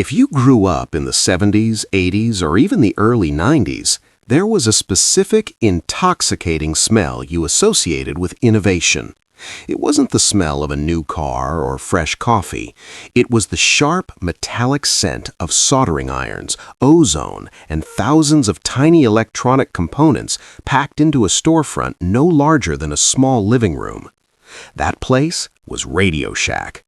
If you grew up in the 70s, 80s, or even the early 90s, there was a specific, intoxicating smell you associated with innovation. It wasn't the smell of a new car or fresh coffee. It was the sharp, metallic scent of soldering irons, ozone, and thousands of tiny electronic components packed into a storefront no larger than a small living room. That place was RadioShack.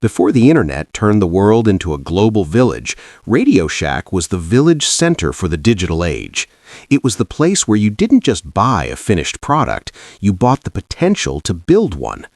Before the internet turned the world into a global village, RadioShack was the village center for the digital age. It was the place where you didn't just buy a finished product, you bought the potential to build one.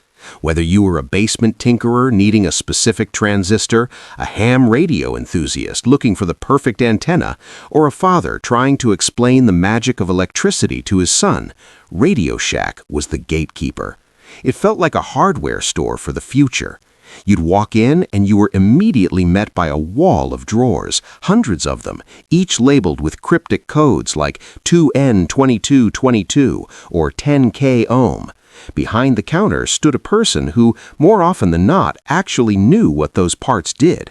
Whether you were a basement tinkerer needing a specific transistor, a ham radio enthusiast looking for the perfect antenna, or a father trying to explain the magic of electricity to his son, RadioShack was the gatekeeper. It felt like a hardware store for the future. You'd walk in and you were immediately met by a wall of drawers, hundreds of them, each labeled with cryptic codes like 2N2222 or 10K ohm. Behind the counter stood a person who, more often than not, actually knew what those parts did.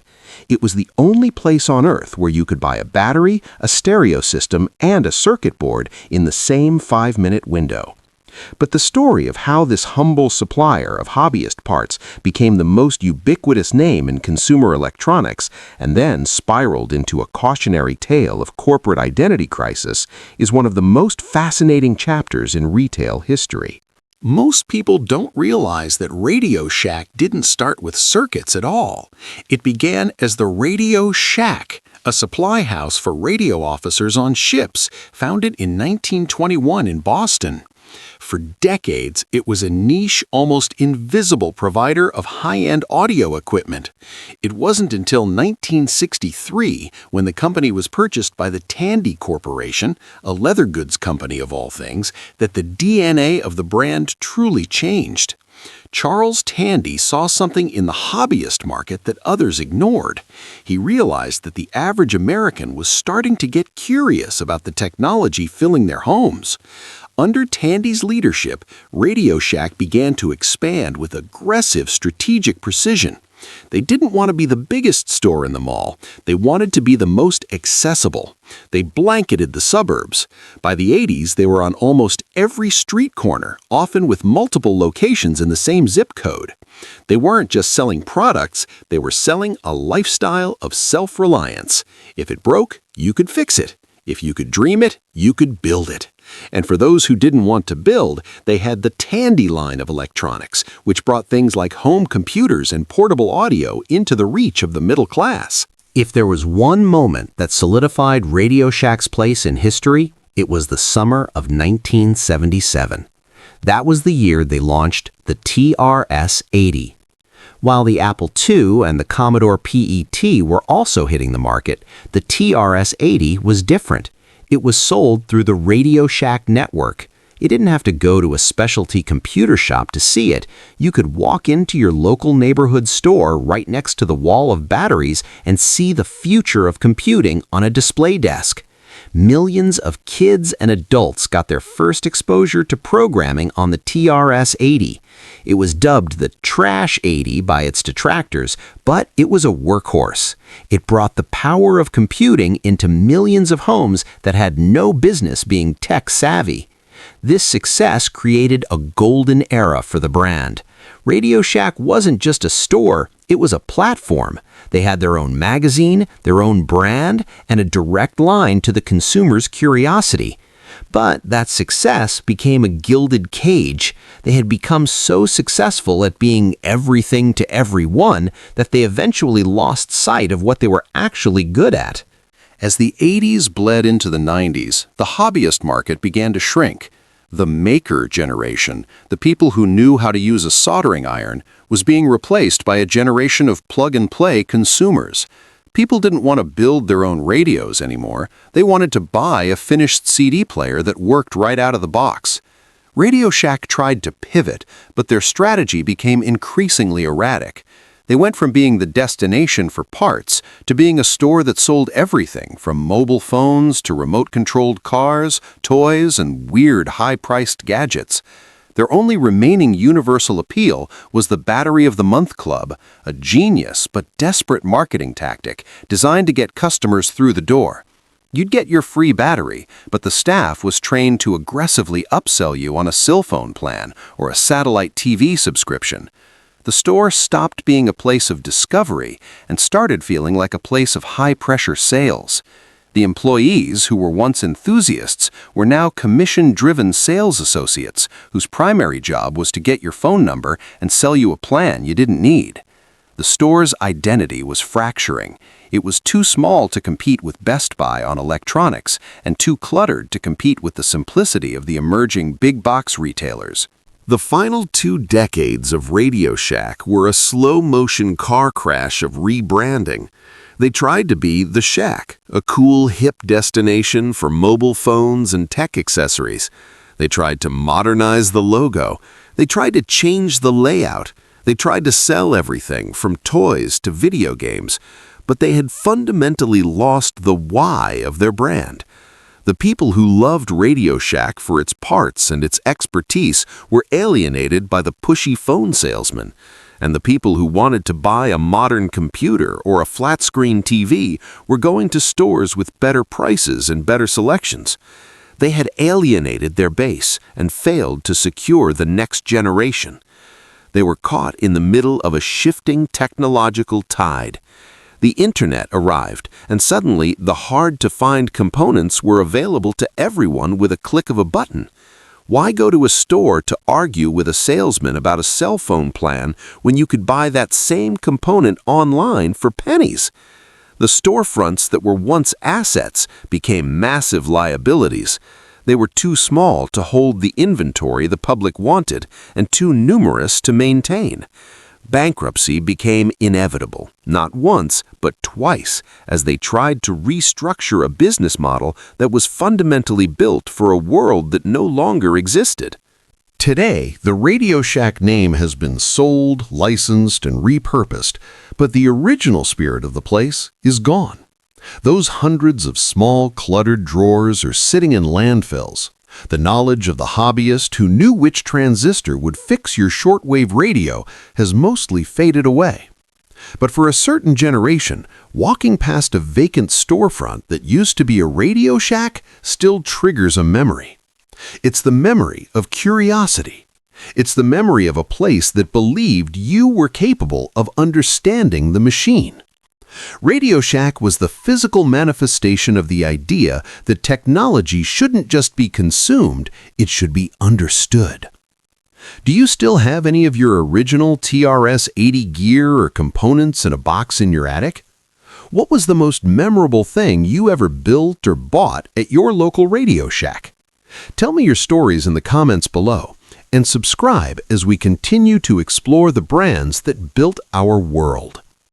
It was the only place on Earth where you could buy a battery, a stereo system, and a circuit board in the same 5-minute window. But the story of how this humble supplier of hobbyist parts became the most ubiquitous name in consumer electronics and then spiraled into a cautionary tale of corporate identity crisis is one of the most fascinating chapters in retail history. Most people don't realize that RadioShack didn't start with circuits at all. It began as the RadioShack, a supply house for radio officers on ships, founded in 1921 in Boston. For decades, it was a niche, almost invisible provider of high-end audio equipment. It wasn't until 1963, when the company was purchased by the Tandy Corporation, a leather goods company of all things, that the DNA of the brand truly changed. Charles Tandy saw something in the hobbyist market that others ignored. He realized that the average American was starting to get curious about the technology filling their homes. Under Tandy's leadership, RadioShack began to expand with aggressive strategic precision. They didn't want to be the biggest store in the mall. They wanted to be the most accessible. They blanketed the suburbs. By the 80s, they were on almost every street corner, often with multiple locations in the same zip code. They weren't just selling products, they were selling a lifestyle of self-reliance. If it broke, you could fix it. If you could dream it, you could build it. And for those who didn't want to build, they had the Tandy line of electronics, which brought things like home computers and portable audio into the reach of the middle class. If there was one moment that solidified RadioShack's place in history, it was the summer of 1977. That was the year they launched the TRS-80. While the Apple II and the Commodore PET were also hitting the market, the TRS-80 was different. It was sold through the RadioShack network. You didn't have to go to a specialty computer shop to see it. You could walk into your local neighborhood store right next to the wall of batteries and see the future of computing on a display desk. Millions of kids and adults got their first exposure to programming on the TRS-80. It was dubbed the Trash 80 by its detractors, but it was a workhorse. It brought the power of computing into millions of homes that had no business being tech-savvy. This success created a golden era for the brand. RadioShack wasn't just a store, it was a platform. They had their own magazine, their own brand, and a direct line to the consumer's curiosity. But that success became a gilded cage. They had become so successful at being everything to everyone that they eventually lost sight of what they were actually good at. As the 80s bled into the 90s, the hobbyist market began to shrink. The maker generation, the people who knew how to use a soldering iron, was being replaced by a generation of plug-and-play consumers. People didn't want to build their own radios anymore. They wanted to buy a finished CD player that worked right out of the box. RadioShack tried to pivot, but their strategy became increasingly erratic. They went from being the destination for parts to being a store that sold everything from mobile phones to remote-controlled cars, toys, and weird high-priced gadgets. Their only remaining universal appeal was the Battery of the Month Club, a genius but desperate marketing tactic designed to get customers through the door. You'd get your free battery, but the staff was trained to aggressively upsell you on a cell phone plan or a satellite TV subscription. The store stopped being a place of discovery and started feeling like a place of high-pressure sales. The employees, who were once enthusiasts, were now commission-driven sales associates whose primary job was to get your phone number and sell you a plan you didn't need. The store's identity was fracturing. It was too small to compete with Best Buy on electronics and too cluttered to compete with the simplicity of the emerging big-box retailers. The final 2 decades of RadioShack were a slow-motion car crash of rebranding. They tried to be The Shack, a cool, hip destination for mobile phones and tech accessories. They tried to modernize the logo. They tried to change the layout. They tried to sell everything from toys to video games. But they had fundamentally lost the why of their brand. The people who loved RadioShack for its parts and its expertise were alienated by the pushy phone salesman. And the people who wanted to buy a modern computer or a flat-screen TV were going to stores with better prices and better selections. They had alienated their base and failed to secure the next generation. They were caught in the middle of a shifting technological tide. The internet arrived, and suddenly the hard-to-find components were available to everyone with a click of a button. Why go to a store to argue with a salesman about a cell phone plan when you could buy that same component online for pennies? The storefronts that were once assets became massive liabilities. They were too small to hold the inventory the public wanted and too numerous to maintain. Bankruptcy became inevitable, not once, but twice, as they tried to restructure a business model that was fundamentally built for a world that no longer existed. Today, the RadioShack name has been sold, licensed, and repurposed, but the original spirit of the place is gone. Those hundreds of small, cluttered drawers are sitting in landfills. The knowledge of the hobbyist who knew which transistor would fix your shortwave radio has mostly faded away. But for a certain generation, walking past a vacant storefront that used to be a RadioShack still triggers a memory. It's the memory of curiosity. It's the memory of a place that believed you were capable of understanding the machine. RadioShack was the physical manifestation of the idea that technology shouldn't just be consumed, it should be understood. Do you still have any of your original TRS-80 gear or components in a box in your attic? What was the most memorable thing you ever built or bought at your local RadioShack? Tell me your stories in the comments below, and subscribe as we continue to explore the brands that built our world.